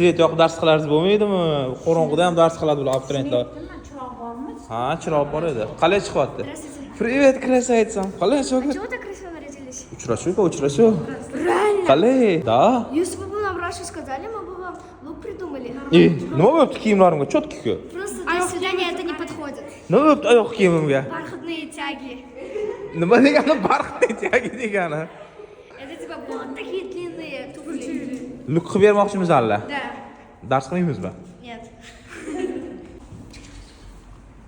Svet yoqib dars qilarsiz bo'lmaydimi? Qorong'ida ham dars qiladi bular abituriyentlar. Chiroq bormi? Ha, chiroq bor edi. Qalay chiqyapti? Привет, красавица. Qalay sho'g'il? Чего так красиво нарядились? Uchrashuv. Реально. Qalay? Da. Если бы вы нам раньше сказали, мы бы вам лук придумали. Nima bo'pti kiyimlarimga? Cho'tki-ku. Просто для свидания это не подходит. Nima bo'pti oyoq kiyimimga? Бархатные тяги. Nima degani barqit yoki degani? Это типа вот такие длинные туфли. Luk qilib bermoqchimiz alla. Да. Dars qilmaymizmi? Нет.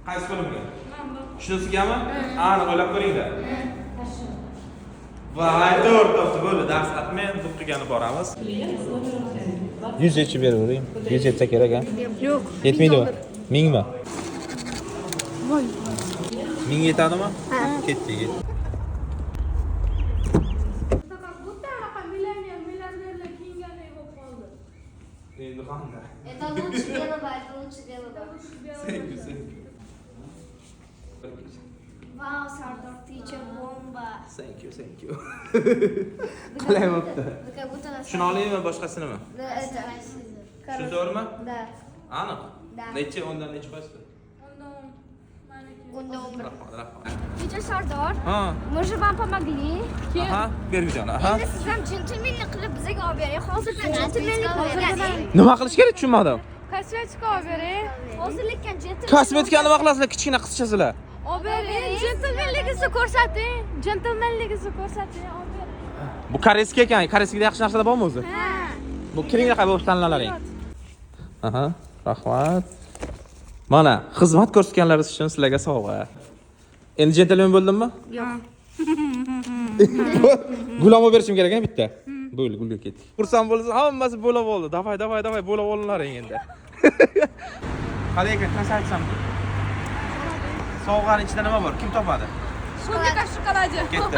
Qaysi qo'limga? Shunasigami? Aniq o'ylab ko'ringlar. Voy, to'g'ri bo'ldi. Dars atmay luk qilgani boramiz. 100 yetib beravering. 100 yetsa kerak, ha? Yo'q. Yetmaydimi? 1000 mi? Voy. 1000 yetadimi? Ha. Ketdik. Endi qanday? Это лучше белого, это лучше белого. Вау, Сардор, ты че бомба. Thank you. Qalay bo'pti? Вы как будто нас... Shuni olaymi, boshqasinimi? Да, это... Shu to'g'rimi? Да. Aniq. Да. Necha o'ndan necha foizda? Rahmat. Тетя Сардор, Ha. мы же вам помогли. Aha, bergijon. Aha. Endi siz ham jentelmenlik qilib bizga olib bering. Hozirdan jentelmenlik qiling. Nima qilish kerak tushunmadim. Kosmetika olib bering. Hozirlikka jentelmenlik. Kosmetikani nima qilasizlar, kichkina qizchasizlar? Olib bering. Jentelmenligingizni ko'rsating. Jentelmenligingizni ko'rsating. Olib bering. Bu koreyska ekan. Koreyskada yaxshi narsalar bormi o'zi? Ha. Bu kiringlar qabul tanlalaring. Aha, rahmat. Mana, xizmat ko'rsatganlaringiz uchun sizlarga sovg'a. Endi jentelmen bo'ldimmi? Yo'q. Gulomga berishim kerak ekan bitta. Bo'ldi, gulga ketdik. Xursand bo'lsa, hammasi bo'lib oldi. Davay, bo'lib olinlaring endi. Qalay ekan, qancha aytsam? Sovg'aning ichida nima bor? Kim topadi? Shunga shokoladi. Ketdi.